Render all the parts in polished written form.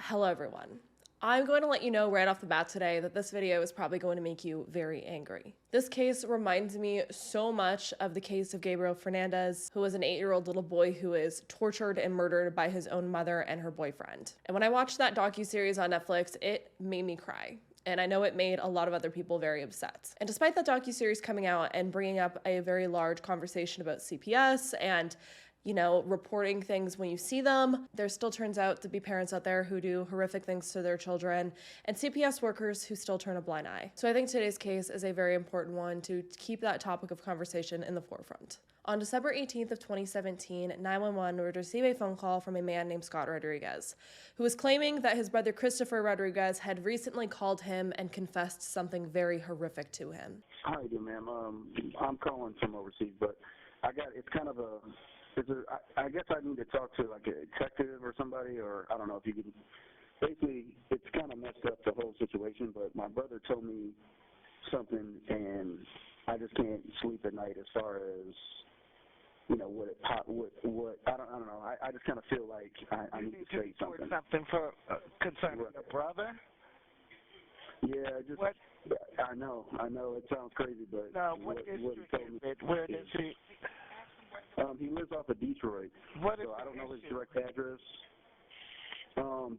Hello everyone. I'm going to let you know right off the bat today that this video is probably going to make you very angry. This case reminds me so much of the case of Gabriel Fernandez, who was an 8-year-old little boy who is tortured and murdered by his own mother and her boyfriend. And when I watched that docuseries on Netflix, it made me cry. And I know it made a lot of other people very upset. And despite that docuseries coming out and bringing up a very large conversation about CPS and reporting things when you see them, there still turns out to be parents out there who do horrific things to their children and CPS workers who still turn a blind eye. So I think today's case is a very important one to keep that topic of conversation in the forefront. On December 18th of 2017, 911 would receive a phone call from a man named Scott Rodriguez, who was claiming that his brother Christopher Rodriguez had recently called him and confessed something very horrific to him. How you doing, ma'am? I'm calling from overseas, but it's kind of a, I guess I need to talk to like a detective or somebody, or I don't know if you can. Basically, it's kind of messed up the whole situation, but my brother told me something, and I just can't sleep at night as far as, what I don't know. I just kind of feel like I need to say something. Something for concerning your brother? Yeah, just what? I know. It sounds crazy, but what he told me. Where does he? He lives off of Detroit, so I don't know his direct address.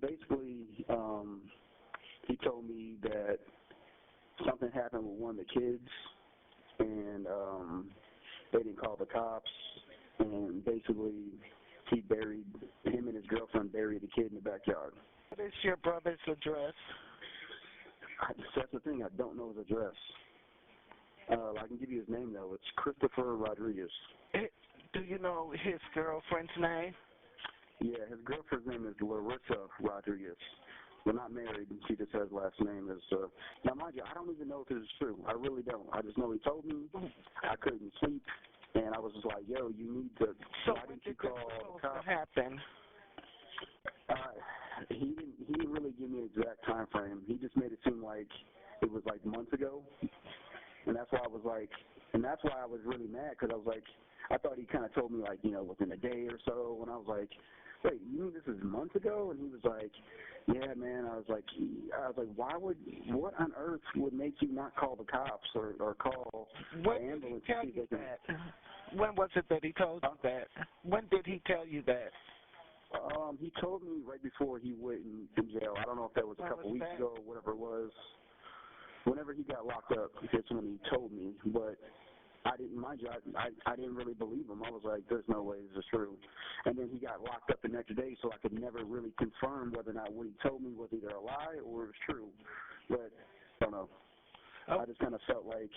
Basically, he told me that something happened with one of the kids, and they didn't call the cops, and basically him and his girlfriend buried the kid in the backyard. What is your brother's address? That's the thing, I don't know his address. I can give you his name, though. It's Christopher Rodriguez. Do you know his girlfriend's name? Yeah, his girlfriend's name is Larissa Rodriguez. We're not married. She just has last name as. Now, mind you, I don't even know if this is true. I really don't. I just know he told me. I couldn't sleep, and I was just like, "Yo, you need to." So why didn't you call the cops? Happen? He didn't really give me an exact time frame. He just made it seem like it was like months ago, and that's why I was really mad, because I was like, I thought he kind of told me like, within a day or so, and I was like, wait, you mean this is months ago? And he was like, yeah, man. I was like, what on earth would make you not call the cops or call the ambulance? When did he tell you that? When was it that he told you that? When did he tell you that? He told me right before he went in jail. I don't know if that was a couple weeks ago or whatever it was. Whenever he got locked up, that's when he told me, but I didn't, mind you, I didn't really believe him. I was like, there's no way this is true. And then he got locked up the next day, so I could never really confirm whether or not what he told me was either a lie or it was true. But I don't know. I just kind of felt like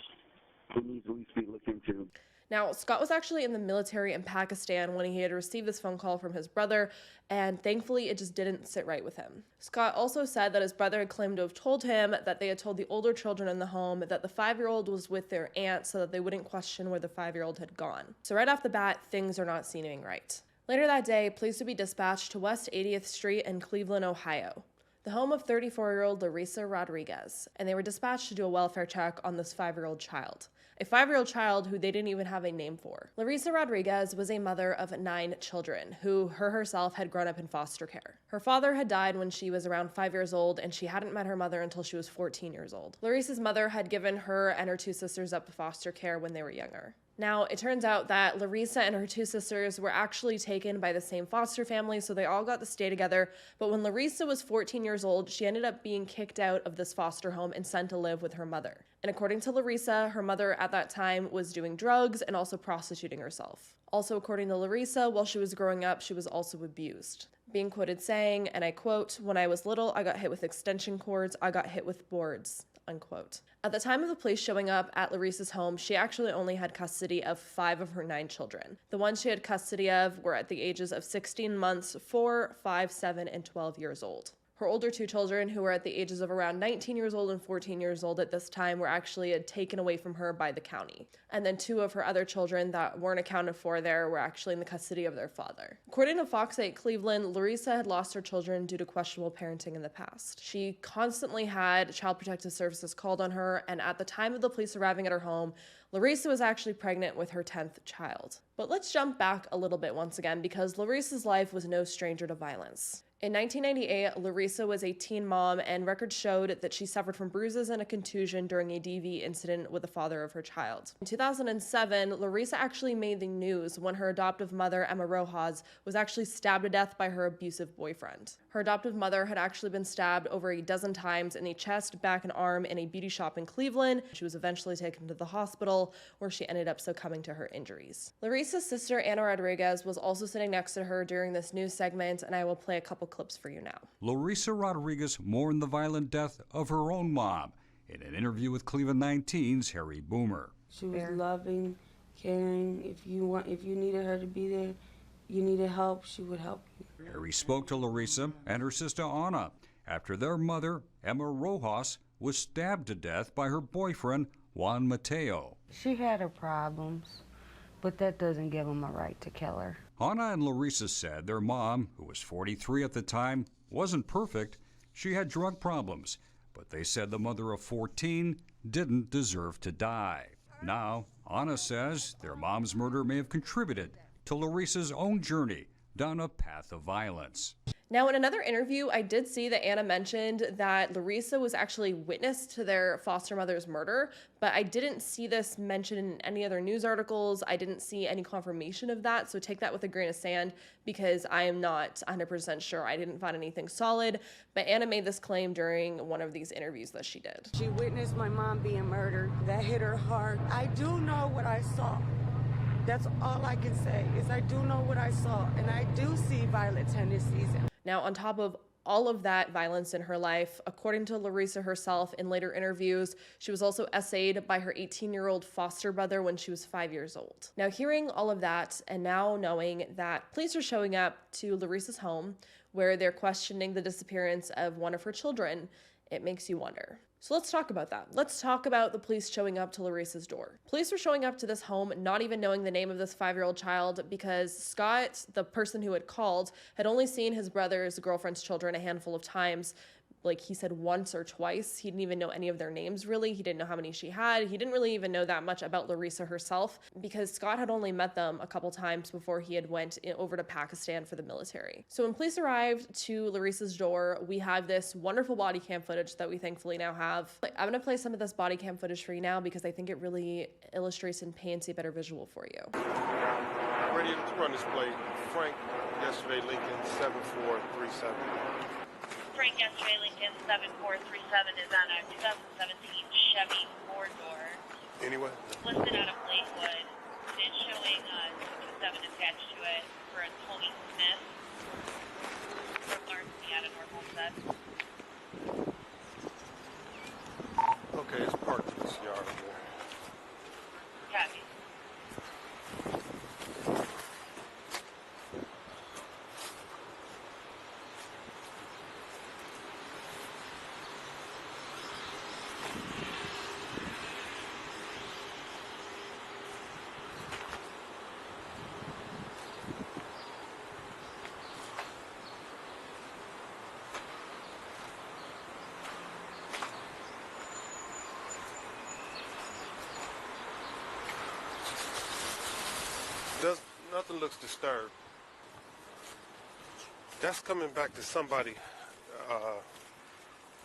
it needs to at least be looked into. Now, Scott was actually in the military in Pakistan when he had received this phone call from his brother, and thankfully it just didn't sit right with him. Scott also said that his brother had claimed to have told him that they had told the older children in the home that the 5-year-old was with their aunt so that they wouldn't question where the 5-year-old had gone. So right off the bat, things are not seeming right. Later that day, police would be dispatched to West 80th Street in Cleveland, Ohio, the home of 34-year-old Larissa Rodriguez, and they were dispatched to do a welfare check on this 5-year-old child. A 5-year-old child who they didn't even have a name for. Larissa Rodriguez was a mother of 9 children who herself had grown up in foster care. Her father had died when she was around 5 years old, and she hadn't met her mother until she was 14 years old. Larissa's mother had given her and her 2 sisters up to foster care when they were younger. Now, it turns out that Larissa and her 2 sisters were actually taken by the same foster family, so they all got to stay together. But when Larissa was 14 years old, she ended up being kicked out of this foster home and sent to live with her mother. And according to Larissa, her mother at that time was doing drugs and also prostituting herself. Also, according to Larissa, while she was growing up, she was also abused. Being quoted saying, and I quote, "When I was little, I got hit with extension cords, I got hit with boards." Unquote. At the time of the police showing up at Larissa's home, she actually only had custody of 5 of her 9 children. The ones she had custody of were at the ages of 16 months, 4, 5, 7, and 12 years old. Her older 2 children, who were at the ages of around 19 years old and 14 years old at this time, were actually taken away from her by the county. And then 2 of her other children that weren't accounted for there were actually in the custody of their father. According to Fox 8 Cleveland, Larissa had lost her children due to questionable parenting in the past. She constantly had Child Protective Services called on her, and at the time of the police arriving at her home, Larissa was actually pregnant with her 10th child. But let's jump back a little bit once again, because Larissa's life was no stranger to violence. In 1998, Larissa was a teen mom, and records showed that she suffered from bruises and a contusion during a DV incident with the father of her child. In 2007, Larissa actually made the news when her adoptive mother, Emma Rojas, was actually stabbed to death by her abusive boyfriend. Her adoptive mother had actually been stabbed over a dozen times in the chest, back, and arm in a beauty shop in Cleveland. She was eventually taken to the hospital, where she ended up succumbing to her injuries. Larissa's sister, Ana Rodriguez, was also sitting next to her during this news segment, and I will play a couple clips for you now. Larissa Rodriguez mourned the violent death of her own mom in an interview with Cleveland 19's Harry Boomer. She was loving, caring. If you needed her to be there, you needed help, she would help you. Harry spoke to Larissa and her sister Ana after their mother, Emma Rojas, was stabbed to death by her boyfriend, Juan Mateo. She had her problems, but that doesn't give him a right to kill her. Ana and Larissa said their mom, who was 43 at the time, wasn't perfect. She had drug problems, but they said the mother of 14 didn't deserve to die. Now, Ana says their mom's murder may have contributed to Larissa's own journey down a path of violence. Now, in another interview, I did see that Ana mentioned that Larissa was actually witness to their foster mother's murder, but I didn't see this mentioned in any other news articles. I didn't see any confirmation of that, so take that with a grain of sand because I am not 100% sure. I didn't find anything solid, but Ana made this claim during one of these interviews that she did. She witnessed my mom being murdered. That hit her hard. I do know what I saw. That's all I can say is I do know what I saw, and I do see violent tendencies. Now, on top of all of that violence in her life, according to Larissa herself in later interviews, she was also essayed by her 18-year-old foster brother when she was 5 years old. Now, hearing all of that and now knowing that police are showing up to Larissa's home where they're questioning the disappearance of one of her children, it makes you wonder. So let's talk about that. Let's talk about the police showing up to Larissa's door. Police were showing up to this home not even knowing the name of this 5-year-old child because Scott, the person who had called, had only seen his brother's girlfriend's children a handful of times. Like he said once or twice. He didn't even know any of their names really. He didn't know how many she had. He didn't really even know that much about Larissa herself because Scott had only met them a couple times before he had went over to Pakistan for the military. So when police arrived to Larissa's door, we have this wonderful body cam footage that we thankfully now have. I'm gonna play some of this body cam footage for you now because I think it really illustrates and paints a better visual for you. Ready to run this plate. Frank, yesterday Lincoln 7437. Frank, yesterday Lincoln 7437 is on a 2017 Chevy 4-door. Anyway? Listed out of Lakewood. It's showing 227 attached to it for a Tony Smith from Larissa out of North Homestead. Okay, it's parked in this yard over there. Copy. Nothing looks disturbed. That's coming back to somebody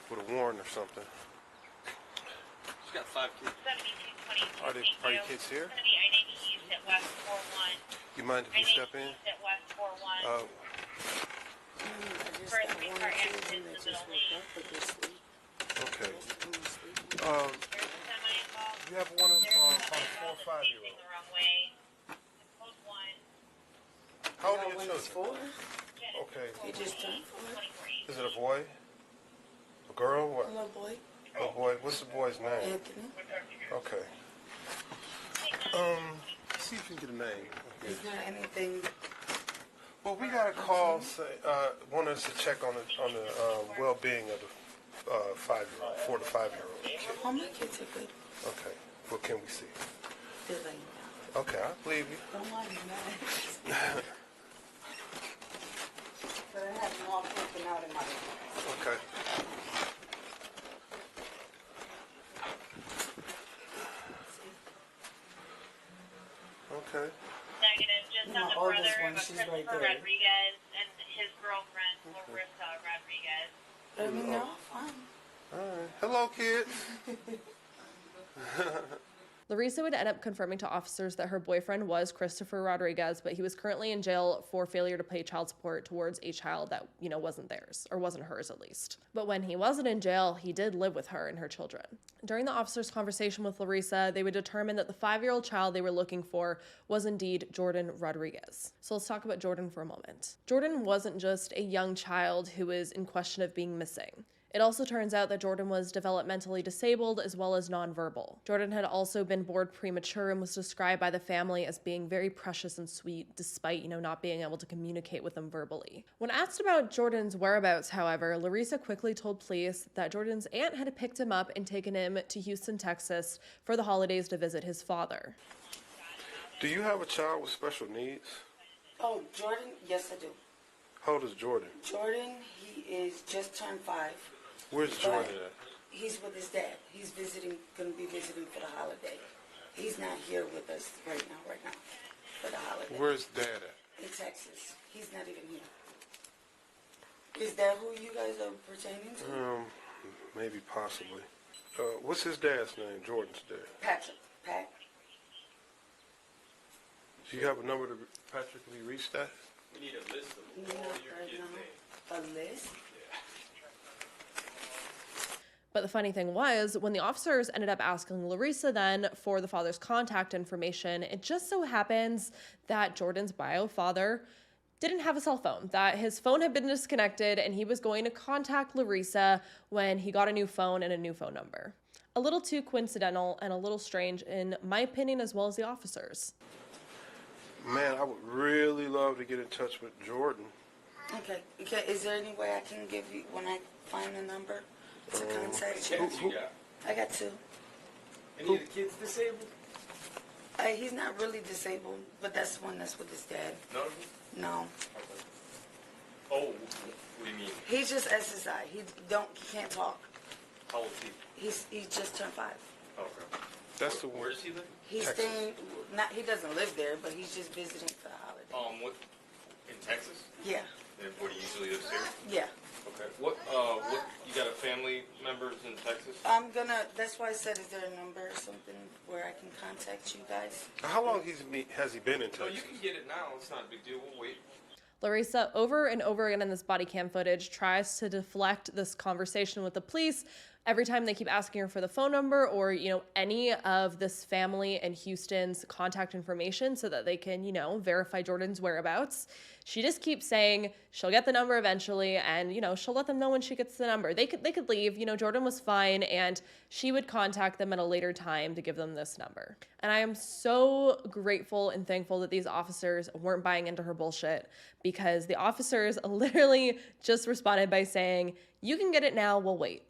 with a warrant or something. She's got 5 kids. 7222. Are your kids here? I need keys at West 41. You mind if we step in? Keys at West 41. For a 3-car accident in the middle lane. Okay. There's a semi involved. You have one of There's a 4 or 5 year facing old. the wrong way. Code 1. How old are your children? Okay. He just turned 4. Is it a boy? A girl? What? A little boy, A boy. What's the boy's name? Anthony. Okay. See if you can get a name. He's not anything. Well, we got a call want us to check on the well-being of the 5-year-old, 4 to 5-year-old. All my kids are good. Okay. What can we see? They're laying down. Okay, I believe you. Don't mind me, man. But I have them all taken out in my room. Okay. Okay. Negative, just on the oldest brother one, of she's right Christopher there. Rodriguez and his girlfriend, Larissa I mean, they're all fine. All right. Hello, kids. Larissa would end up confirming to officers that her boyfriend was Christopher Rodriguez, but he was currently in jail for failure to pay child support towards a child that, wasn't theirs, or wasn't hers at least. But when he wasn't in jail, he did live with her and her children. During the officers' conversation with Larissa, they would determine that the 5-year-old child they were looking for was indeed Jordan Rodriguez. So let's talk about Jordan for a moment. Jordan wasn't just a young child who was in question of being missing. It also turns out that Jordan was developmentally disabled as well as nonverbal. Jordan had also been born premature and was described by the family as being very precious and sweet despite, not being able to communicate with them verbally. When asked about Jordan's whereabouts, however, Larissa quickly told police that Jordan's aunt had picked him up and taken him to Houston, Texas for the holidays to visit his father. Do you have a child with special needs? Oh, Jordan? Yes, I do. How old is Jordan? Jordan, he is just turned 5. Where's Jordan at? He's with his dad. He's gonna be visiting for the holiday. He's not here with us right now, for the holiday. Where's Dad at? In Texas. He's not even here. Is that who you guys are pertaining to? Maybe, possibly. What's his dad's name, Jordan's dad? Patrick. Pat. Do you have a number to Patrick? Can we reach that? We need a list of all your kids' names. A list? But the funny thing was, when the officers ended up asking Larissa then for the father's contact information, it just so happens that Jordan's bio father didn't have a cell phone, that his phone had been disconnected and he was going to contact Larissa when he got a new phone and a new phone number. A little too coincidental and a little strange in my opinion as well as the officers. Man, I would really love to get in touch with Jordan. Okay. Is there any way I can give you, when I find the number, to contact you? Kids you got? I got 2. Any of the kids disabled? He's not really disabled, but that's the one that's with his dad. No? No. Oh, what do you mean? He's just SSI. He can't talk. How old is he? He just turned 5. Okay. That's the one. Where does he live? He's Texas. staying, he doesn't live there, but he's just visiting for the holiday. What? In Texas? Yeah. And where he usually lives here? Yeah. Okay. What, you got a family members in Texas? That's why I said, is there a number or something where I can contact you guys? How long has he been in No, Texas? you can get it now. It's not a big deal. We'll wait. Larissa, over and over again in this body cam footage, tries to deflect this conversation with the police every time they keep asking her for the phone number or, any of this family and Houston's contact information so that they can, verify Jordan's whereabouts. She just keeps saying she'll get the number eventually and, she'll let them know when she gets the number. They could leave, Jordan was fine and she would contact them at a later time to give them this number. And I am so grateful and thankful that these officers weren't buying into her bullshit because the officers literally just responded by saying, you can get it now, we'll wait.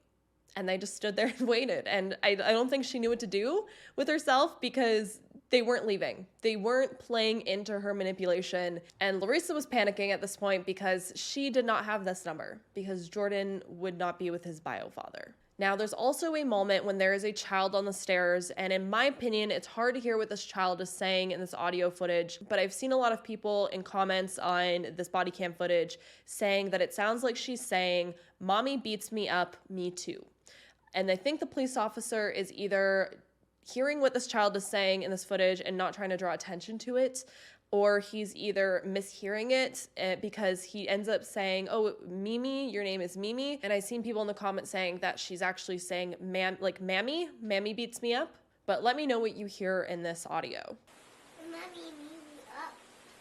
And they just stood there and waited. And I don't think she knew what to do with herself because they weren't leaving. They weren't playing into her manipulation. And Larissa was panicking at this point because she did not have this number because Jordan would not be with his bio father. Now, there's also a moment when there is a child on the stairs, and in my opinion, it's hard to hear what this child is saying in this audio footage, but I've seen a lot of people in comments on this body cam footage saying that it sounds like she's saying, "Mommy beats me up, me too." And I think the police officer is either hearing what this child is saying in this footage and not trying to draw attention to it, or he's either mishearing it because he ends up saying, "Oh, Mimi, your name is Mimi." And I've seen people in the comments saying that she's actually saying, "Mammy, Mammy beats me up." But let me know what you hear in this audio. Mommy beat me up.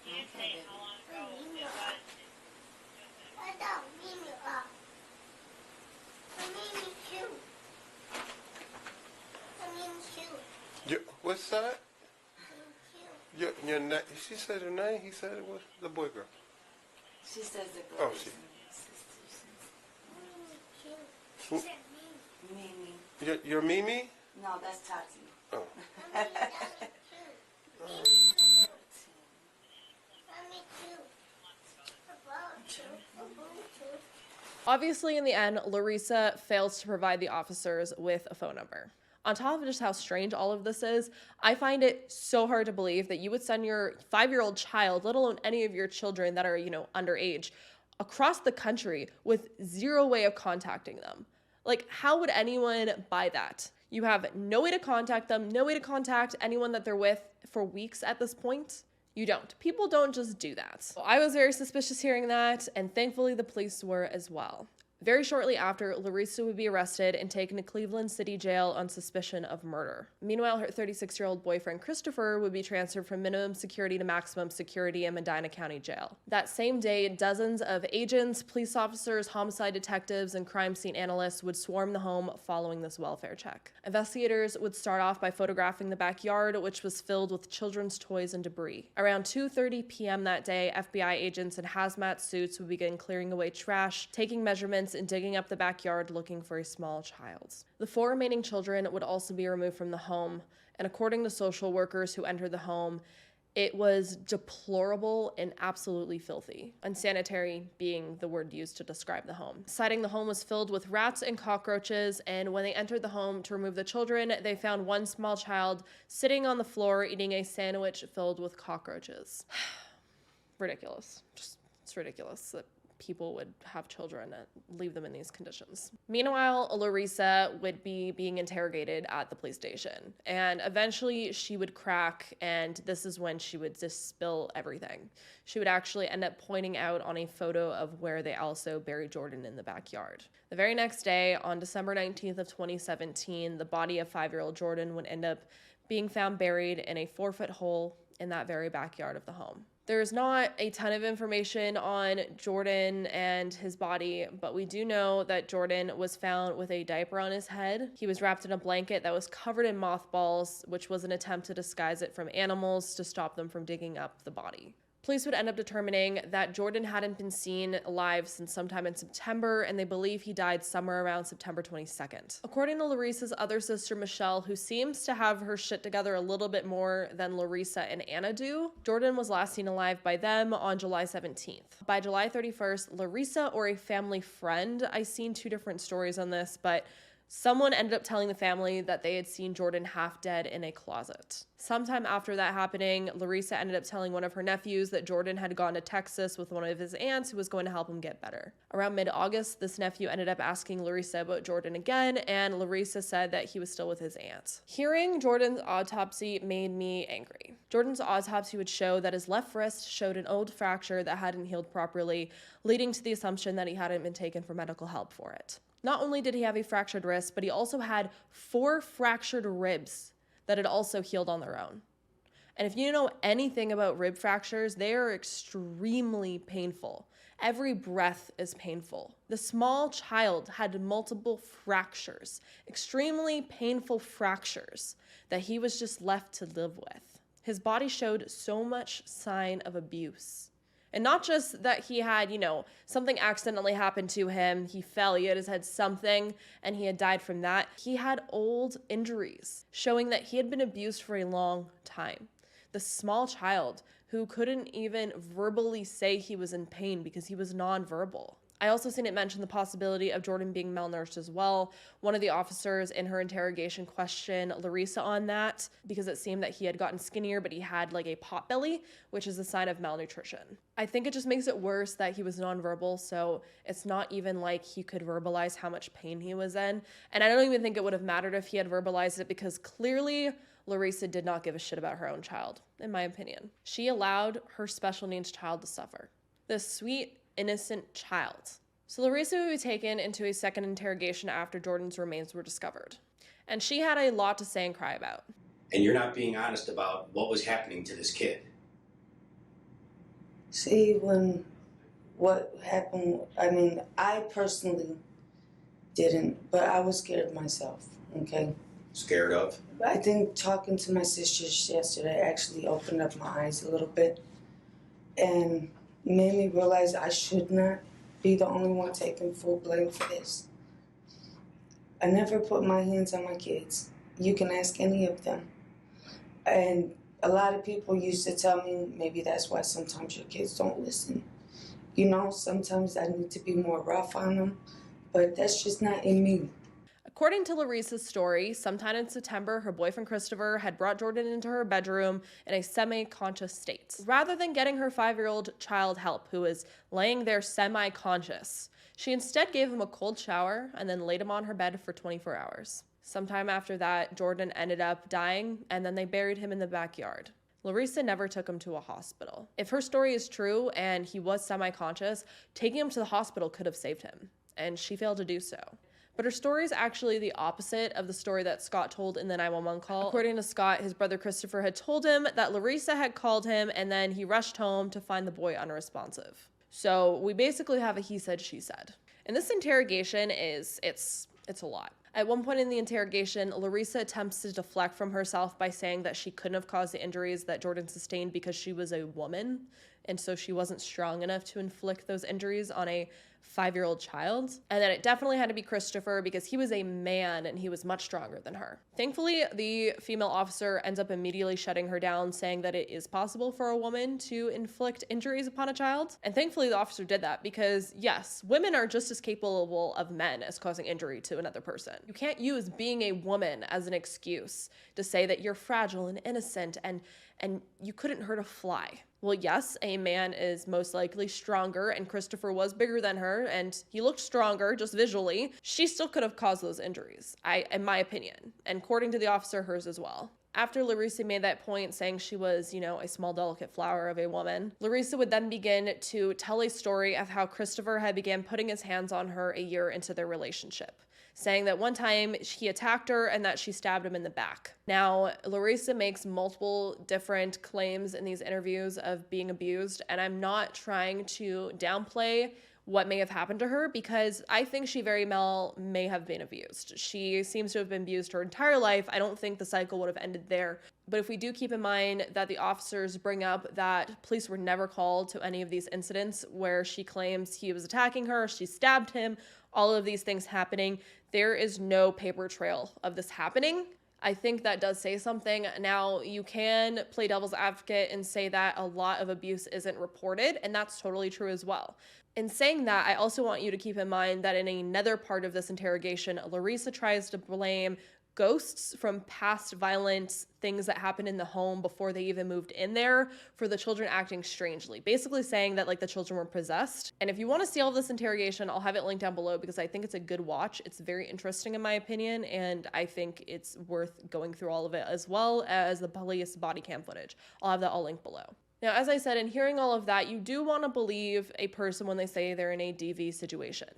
You didn't say how long ago it was. I don't beat me up. I mean me too. I mean too. What's that? Your name? She said her name. He said it was the boy, girl. She says the girl. Oh, she. She said Mimi. Your Mimi? No, that's Tati. Oh. Obviously, in the end, Larissa fails to provide the officers with a phone number. On top of just how strange all of this is, I find it so hard to believe that you would send your 5-year-old child, let alone any of your children that are, underage, across the country with zero way of contacting them. Like, how would anyone buy that? You have no way to contact them, no way to contact anyone that they're with for weeks at this point. You don't. People don't just do that. So I was very suspicious hearing that, and thankfully the police were as well. Very shortly after, Larissa would be arrested and taken to Cleveland City Jail on suspicion of murder. Meanwhile, her 36-year-old boyfriend Christopher would be transferred from minimum security to maximum security in Medina County Jail. That same day, dozens of agents, police officers, homicide detectives, and crime scene analysts would swarm the home following this welfare check. Investigators would start off by photographing the backyard, which was filled with children's toys and debris. Around 2:30 p.m. that day, FBI agents in hazmat suits would begin clearing away trash, taking measurements, and digging up the backyard looking for a small child. The 4 remaining children would also be removed from the home, and according to social workers who entered the home, it was deplorable and absolutely filthy. Unsanitary being the word used to describe the home. Citing the home was filled with rats and cockroaches, and when they entered the home to remove the children, they found one small child sitting on the floor eating a sandwich filled with cockroaches. Ridiculous. It's ridiculous that people would have children and leave them in these conditions. Meanwhile, Larissa would be being interrogated at the police station, and eventually she would crack, and this is when she would just spill everything. She would actually end up pointing out on a photo of where they also buried Jordan in the backyard. The very next day, on December 19th of 2017, the body of 5-year-old Jordan would end up being found buried in a 4-foot hole in that very backyard of the home. There's not a ton of information on Jordan and his body, but we do know that Jordan was found with a diaper on his head. He was wrapped in a blanket that was covered in mothballs, which was an attempt to disguise it from animals to stop them from digging up the body. Police would end up determining that Jordan hadn't been seen alive since sometime in September, and they believe he died somewhere around September 22nd. According to Larissa's other sister, Michelle, who seems to have her shit together a little bit more than Larissa and Anna do, Jordan was last seen alive by them on July 17th. By July 31st, Larissa or a family friend, I've seen 2 different stories on this, but someone ended up telling the family that they had seen Jordan half dead in a closet. Sometime after that happening, Larissa ended up telling one of her nephews that Jordan had gone to Texas with one of his aunts who was going to help him get better. Around mid-August, this nephew ended up asking Larissa about Jordan again, and Larissa said that he was still with his aunt. Hearing Jordan's autopsy made me angry. Jordan's autopsy would show that his left wrist showed an old fracture that hadn't healed properly, leading to the assumption that he hadn't been taken for medical help for it. Not only did he have a fractured wrist, but he also had 4 fractured ribs that had also healed on their own. And if you know anything about rib fractures, they are extremely painful. Every breath is painful. The small child had multiple fractures, extremely painful fractures that he was just left to live with. His body showed so much sign of abuse. And not just that he had, something accidentally happened to him, he fell, he had his head something, and he had died from that. He had old injuries, showing that he had been abused for a long time. The small child who couldn't even verbally say he was in pain because he was nonverbal. I also seen it mention the possibility of Jordan being malnourished as well. One of the officers in her interrogation questioned Larissa on that because it seemed that he had gotten skinnier, but he had like a pot belly, which is a sign of malnutrition. I think it just makes it worse that he was nonverbal, so it's not even like he could verbalize how much pain he was in. And I don't even think it would have mattered if he had verbalized it because clearly Larissa did not give a shit about her own child, in my opinion. She allowed her special needs child to suffer. This sweet, innocent child. So Larissa would be taken into a second interrogation after Jordan's remains were discovered. And she had a lot to say and cry about. And you're not being honest about what was happening to this kid. See, what happened, I personally didn't, but I was scared myself, okay? Scared of? I think talking to my sisters yesterday actually opened up my eyes a little bit and made me realize I should not be the only one taking full blame for this. I never put my hands on my kids. You can ask any of them. And a lot of people used to tell me maybe that's why sometimes your kids don't listen. Sometimes I need to be more rough on them, but that's just not in me. According to Larissa's story, sometime in September, her boyfriend Christopher had brought Jordan into her bedroom in a semi-conscious state. Rather than getting her 5-year-old child help, who was laying there semi-conscious, she instead gave him a cold shower and then laid him on her bed for 24 hours. Sometime after that, Jordan ended up dying, and then they buried him in the backyard. Larissa never took him to a hospital. If her story is true and he was semi-conscious, taking him to the hospital could have saved him, and she failed to do so. But her story is actually the opposite of the story that Scott told in the 911 call. According to Scott, his brother Christopher had told him that Larissa had called him and then he rushed home to find the boy unresponsive. So we basically have a he said, she said. And this interrogation it's a lot. At one point in the interrogation, Larissa attempts to deflect from herself by saying that she couldn't have caused the injuries that Jordan sustained because she was a woman, and so she wasn't strong enough to inflict those injuries on a 5-year-old child, and that it definitely had to be Christopher because he was a man and he was much stronger than her. Thankfully, the female officer ends up immediately shutting her down, saying that it is possible for a woman to inflict injuries upon a child. And thankfully, the officer did that because, yes, women are just as capable of men as causing injury to another person. You can't use being a woman as an excuse to say that you're fragile and innocent and you couldn't hurt a fly. Well, yes, a man is most likely stronger, and Christopher was bigger than her, and he looked stronger just visually. She still could have caused those injuries, in my opinion, and according to the officer, hers as well. After Larissa made that point saying she was, a small delicate flower of a woman, Larissa would then begin to tell a story of how Christopher had began putting his hands on her a year into their relationship, saying that one time he attacked her and that she stabbed him in the back. Now, Larissa makes multiple different claims in these interviews of being abused, and I'm not trying to downplay what may have happened to her because I think she very well may have been abused. She seems to have been abused her entire life. I don't think the cycle would have ended there. But if we do keep in mind that the officers bring up that police were never called to any of these incidents where she claims he was attacking her, she stabbed him, all of these things happening, there is no paper trail of this happening. I think that does say something. Now, you can play devil's advocate and say that a lot of abuse isn't reported, and that's totally true as well. In saying that, I also want you to keep in mind that in another part of this interrogation, Larissa tries to blame ghosts from past violent things that happened in the home before they even moved in there for the children acting strangely, basically saying that the children were possessed. And if you want to see all of this interrogation, I'll have it linked down below because I think it's a good watch. It's very interesting in my opinion, and I think it's worth going through all of it as well as the police body cam footage. I'll have that all linked below. Now, as I said, in hearing all of that, you do want to believe a person when they say they're in a DV situation.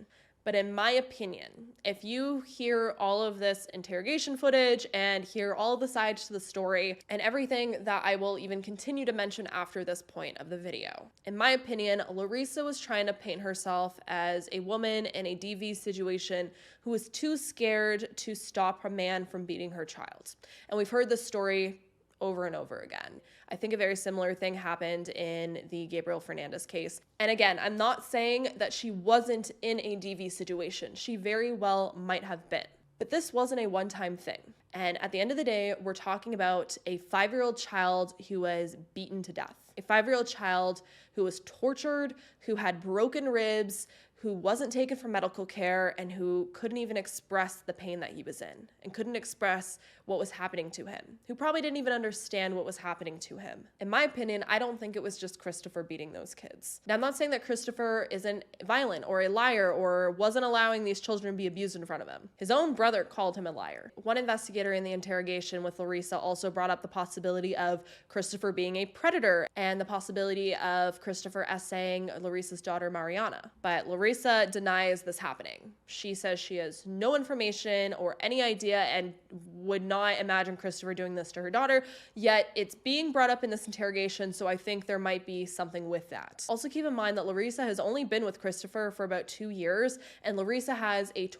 But in my opinion, if you hear all of this interrogation footage and hear all of the sides to the story and everything that I will even continue to mention after this point of the video, in my opinion, Larissa was trying to paint herself as a woman in a DV situation who was too scared to stop a man from beating her child. And we've heard this story over and over again. I think a very similar thing happened in the Gabriel Fernandez case. And again, I'm not saying that she wasn't in a DV situation. She very well might have been. But this wasn't a one-time thing. And at the end of the day, we're talking about a 5-year-old child who was beaten to death. A 5-year-old child who was tortured, who had broken ribs, who wasn't taken for medical care, and who couldn't even express the pain that he was in and couldn't express what was happening to him, who probably didn't even understand what was happening to him. In my opinion, I don't think it was just Christopher beating those kids. Now, I'm not saying that Christopher isn't violent or a liar or wasn't allowing these children to be abused in front of him. His own brother called him a liar. One investigator in the interrogation with Larissa also brought up the possibility of Christopher being a predator and the possibility of Christopher essaying Larissa's daughter, Mariana. But Larissa denies this happening. She says she has no information or any idea and would not imagine Christopher doing this to her daughter, yet it's being brought up in this interrogation, so I think there might be something with that. Also keep in mind that Larissa has only been with Christopher for about 2 years, and Larissa has a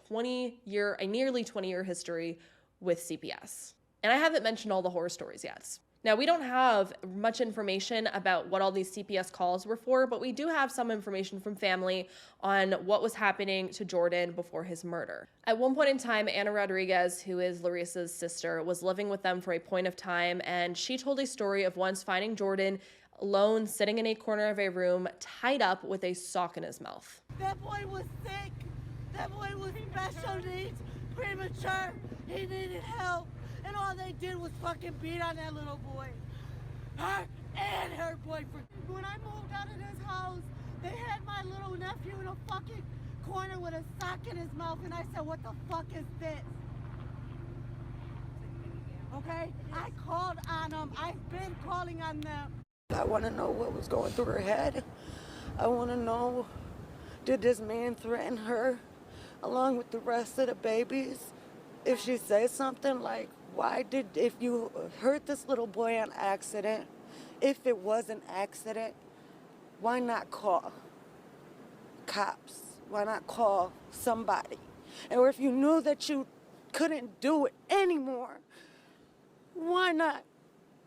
nearly 20-year history with CPS. And I haven't mentioned all the horror stories yet. Now, we don't have much information about what all these CPS calls were for, but we do have some information from family on what was happening to Jordan before his murder. At one point in time, Anna Rodriguez, who is Larissa's sister, was living with them for a point of time, and she told a story of once finding Jordan alone, sitting in a corner of a room, tied up with a sock in his mouth. That boy was sick. That boy was special needs. premature. He needed help. And all they did was fucking beat on that little boy. Her and her boyfriend. When I moved out of this house, they had my little nephew in a fucking corner with a sock in his mouth, and I said, what the fuck is this? Okay? I called on them. I've been calling on them. I want to know what was going through her head. I want to know, did this man threaten her along with the rest of the babies? If she says something like, if you hurt this little boy on accident, if it was an accident, why not call cops? Why not call somebody? Or if you knew that you couldn't do it anymore, why not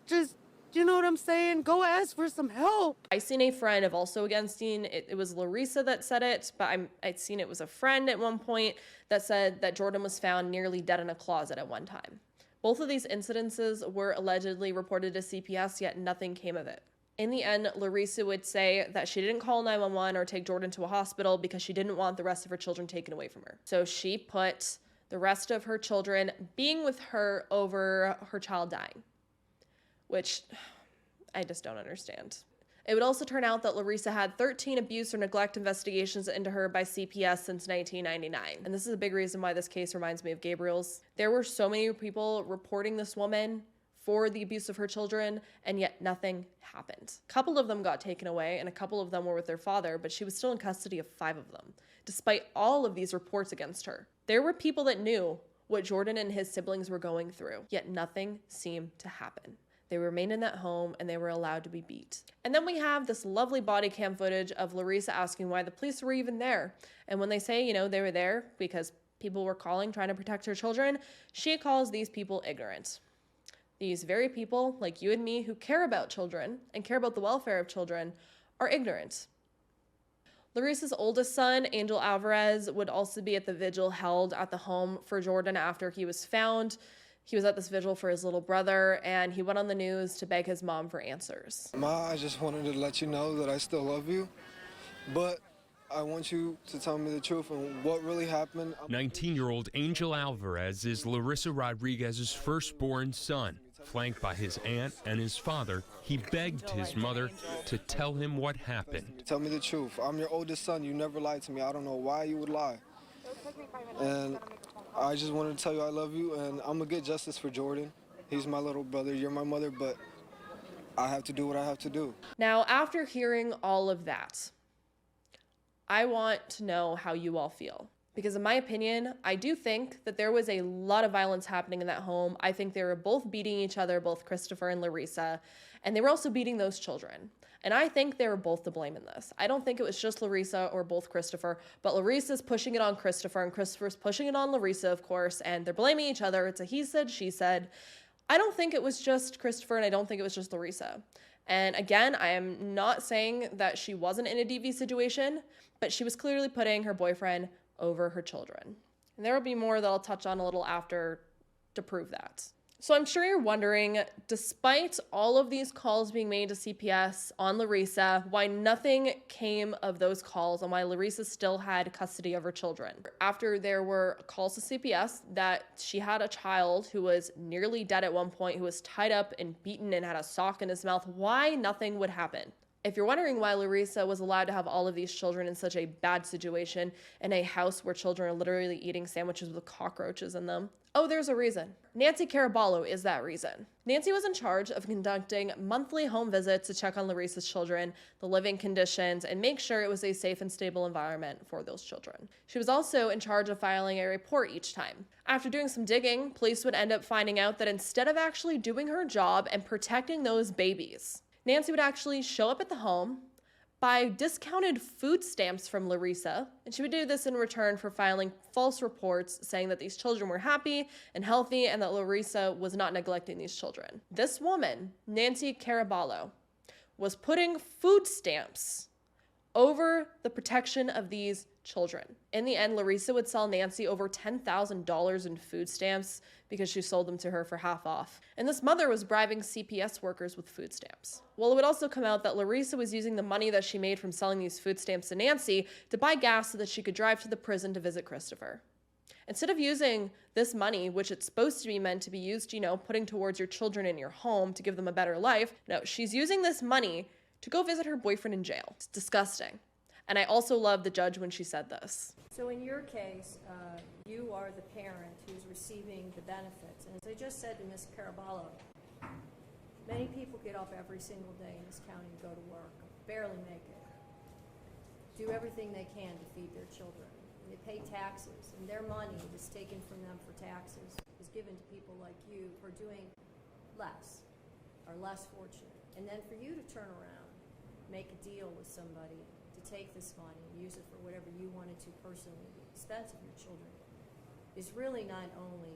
just, you know what I'm saying? Go ask for some help. I seen a friend of also Gunstein. It was Larissa that said it, but I'd seen it was a friend at one point that said that Jordan was found nearly dead in a closet at one time. Both of these incidences were allegedly reported to CPS, yet nothing came of it. In the end, Larissa would say that she didn't call 911 or take Jordan to a hospital because she didn't want the rest of her children taken away from her. So she put the rest of her children being with her over her child dying, which I just don't understand. It would also turn out that Larissa had 13 abuse or neglect investigations into her by CPS since 1999. And this is a big reason why this case reminds me of Gabriel's. There were so many people reporting this woman for the abuse of her children, and yet nothing happened. A couple of them got taken away, and a couple of them were with their father, but she was still in custody of 5 of them, despite all of these reports against her. There were people that knew what Jordan and his siblings were going through, yet nothing seemed to happen. They remained in that home and they were allowed to be beat. And then we have this lovely body cam footage of Larissa asking why the police were even there. And when they say, they were there because people were calling, trying to protect her children, she calls these people ignorant. These very people, like you and me, who care about children and care about the welfare of children, are ignorant. Larissa's oldest son, Angel Alvarez, would also be at the vigil held at the home for Jordan after he was found. He was at this vigil for his little brother, and he went on the news to beg his mom for answers. Ma, I just wanted to let you know that I still love you, but I want you to tell me the truth and what really happened. 19-year-old Angel Alvarez is Larissa Rodriguez's firstborn son. Flanked by his aunt and his father, he begged his mother to tell him what happened. Tell me the truth. I'm your oldest son. You never lied to me. I don't know why you would lie. And I just wanted to tell you I love you, and I'm going to get justice for Jordan. He's my little brother. You're my mother, but I have to do what I have to do. Now, after hearing all of that, I want to know how you all feel. Because in my opinion, I do think that there was a lot of violence happening in that home. I think they were both beating each other, both Christopher and Larissa, and they were also beating those children. And I think they were both to blame in this. I don't think it was just Larissa or both Christopher, but Larissa's pushing it on Christopher, and Christopher's pushing it on Larissa, of course, and they're blaming each other. It's a he said, she said. I don't think it was just Christopher, and I don't think it was just Larissa. And again, I am not saying that she wasn't in a DV situation, but she was clearly putting her boyfriend over her children. And there will be more that I'll touch on a little after to prove that. So I'm sure you're wondering, despite all of these calls being made to CPS on Larissa, why nothing came of those calls and why Larissa still had custody of her children. After there were calls to CPS that she had a child who was nearly dead at one point, who was tied up and beaten and had a sock in his mouth, why nothing would happen? If you're wondering why Larissa was allowed to have all of these children in such a bad situation in a house where children are literally eating sandwiches with cockroaches in them, oh, there's a reason. Nancy Caraballo is that reason. Nancy was in charge of conducting monthly home visits to check on Larissa's children, the living conditions, and make sure it was a safe and stable environment for those children. She was also in charge of filing a report each time. After doing some digging, police would end up finding out that instead of actually doing her job and protecting those babies, Nancy would actually show up at the home, buy discounted food stamps from Larissa, and she would do this in return for filing false reports saying that these children were happy and healthy and that Larissa was not neglecting these children. This woman, Nancy Caraballo, was putting food stamps over the protection of these children. In the end, Larissa would sell Nancy over $10,000 in food stamps because she sold them to her for half off. And this mother was bribing CPS workers with food stamps. Well, it would also come out that Larissa was using the money that she made from selling these food stamps to Nancy to buy gas so that she could drive to the prison to visit Christopher. Instead of using this money, which it's supposed to be meant to be used, you know, putting towards your children in your home to give them a better life, no, she's using this money to go visit her boyfriend in jail. It's disgusting. And I also love the judge when she said this. So in your case, you are the parent who's receiving the benefits. And as I just said to Ms. Caraballo, many people get up every single day in this county and go to work, barely make it, do everything they can to feed their children. They pay taxes, and their money that's taken from them for taxes is given to people like you who are doing less, are less fortunate. And then for you to turn around, make a deal with somebody to take this money and use it for whatever you wanted to personally at the expense of your children is really not only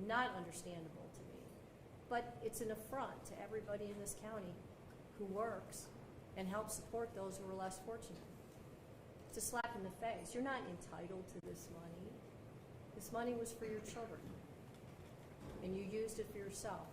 not understandable to me, but it's an affront to everybody in this county who works and helps support those who are less fortunate. It's a slap in the face. You're not entitled to this money. This money was for your children, and you used it for yourself.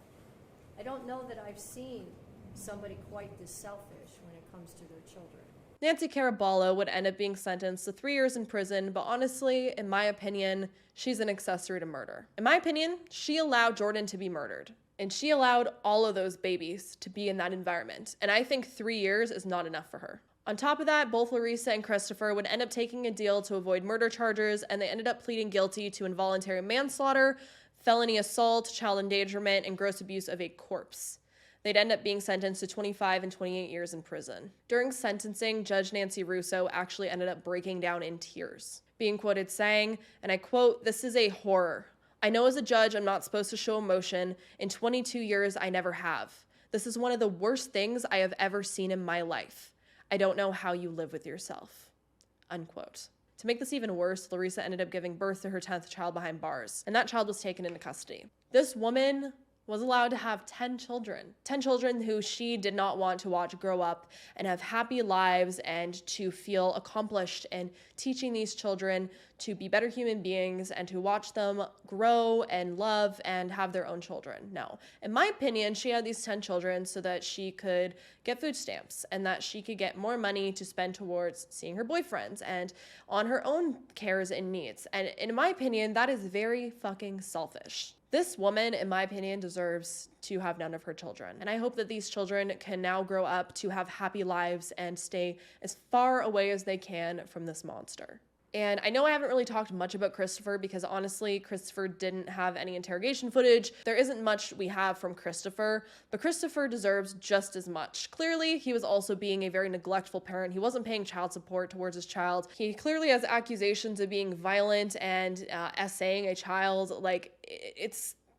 I don't know that I've seen somebody quite this selfish when it comes to their children. Nancy Caraballo would end up being sentenced to 3 years in prison, but honestly, in my opinion, she's an accessory to murder. In my opinion, she allowed Jordan to be murdered, and she allowed all of those babies to be in that environment, and I think 3 years is not enough for her. On top of that, both Larissa and Christopher would end up taking a deal to avoid murder charges, and they ended up pleading guilty to involuntary manslaughter, felony assault, child endangerment, and gross abuse of a corpse. They'd end up being sentenced to 25 and 28 years in prison. During sentencing, Judge Nancy Russo actually ended up breaking down in tears, being quoted saying, and I quote, "This is a horror. I know as a judge I'm not supposed to show emotion. In 22 years, I never have. This is one of the worst things I have ever seen in my life. I don't know how you live with yourself." Unquote. To make this even worse, Larissa ended up giving birth to her 10th child behind bars, and that child was taken into custody. This woman was allowed to have 10 children who she did not want to watch grow up and have happy lives and to feel accomplished in teaching these children to be better human beings and to watch them grow and love and have their own children. No. In my opinion, she had these 10 children so that she could get food stamps and that she could get more money to spend towards seeing her boyfriends and on her own cares and needs. And in my opinion, that is very fucking selfish. This woman, in my opinion, deserves to have none of her children. And I hope that these children can now grow up to have happy lives and stay as far away as they can from this monster. And I know I haven't really talked much about Christopher because honestly, Christopher didn't have any interrogation footage. There isn't much we have from Christopher, but Christopher deserves just as much. Clearly, he was also being a very neglectful parent. He wasn't paying child support towards his child. He clearly has accusations of being violent and essaying a child. Like,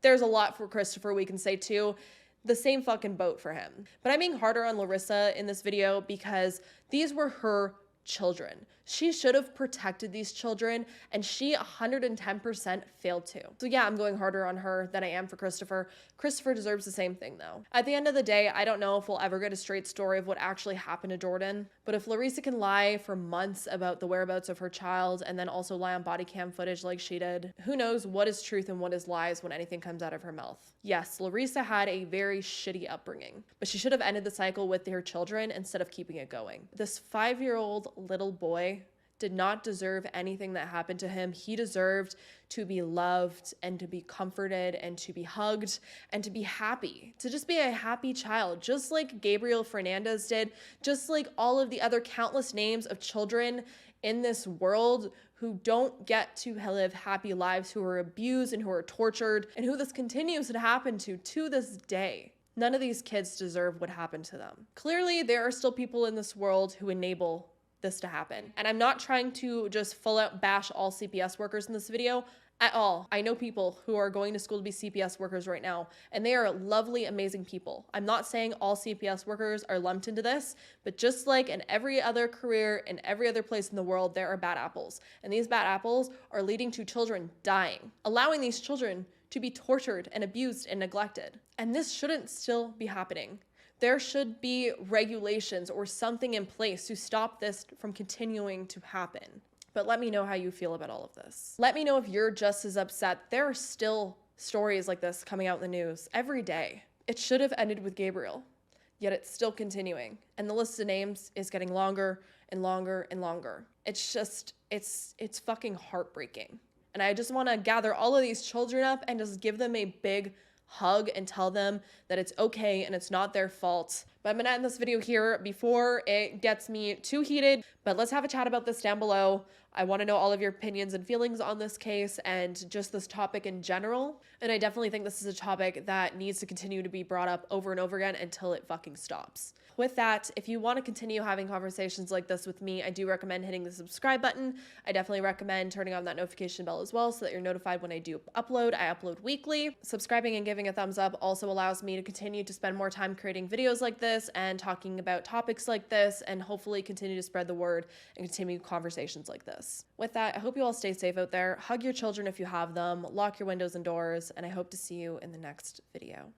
there's a lot for Christopher we can say too. The same fucking boat for him. But I'm being harder on Larissa in this video because these were her children. She should have protected these children, and she 110% failed to. So yeah, I'm going harder on her than I am for Christopher. Christopher deserves the same thing though. At the end of the day, I don't know if we'll ever get a straight story of what actually happened to Jordan, but if Larissa can lie for months about the whereabouts of her child and then also lie on body cam footage like she did, who knows what is truth and what is lies when anything comes out of her mouth. Yes, Larissa had a very shitty upbringing, but she should have ended the cycle with her children instead of keeping it going. This 5-year-old little boy did not deserve anything that happened to him. He deserved to be loved and to be comforted and to be hugged and to be happy, to just be a happy child, just like Gabriel Fernandez did, just like all of the other countless names of children in this world who don't get to live happy lives, who are abused and who are tortured, and who this continues to happen to this day. None of these kids deserve what happened to them. Clearly, there are still people in this world who enable this to happen. And I'm not trying to just full out bash all CPS workers in this video at all. I know people who are going to school to be CPS workers right now, and they are lovely, amazing people. I'm not saying all CPS workers are lumped into this, but just like in every other career, in every other place in the world, there are bad apples. And these bad apples are leading to children dying, allowing these children to be tortured and abused and neglected. And this shouldn't still be happening. There should be regulations or something in place to stop this from continuing to happen. But let me know how you feel about all of this. Let me know if you're just as upset. There are still stories like this coming out in the news every day. It should have ended with Gabriel, yet it's still continuing. And the list of names is getting longer and longer and longer. It's just, it's fucking heartbreaking. And I just want to gather all of these children up and just give them a big hug and tell them that it's okay and it's not their fault. But I'm gonna end this video here before it gets me too heated, but let's have a chat about this down below. I want to know all of your opinions and feelings on this case and just this topic in general. And I definitely think this is a topic that needs to continue to be brought up over and over again until it fucking stops. With that, if you want to continue having conversations like this with me, I do recommend hitting the subscribe button. I definitely recommend turning on that notification bell as well so that you're notified when I do upload. I upload weekly. Subscribing and giving a thumbs up also allows me to continue to spend more time creating videos like this and talking about topics like this, and hopefully continue to spread the word and continue conversations like this. With that, I hope you all stay safe out there. Hug your children if you have them, lock your windows and doors, and I hope to see you in the next video.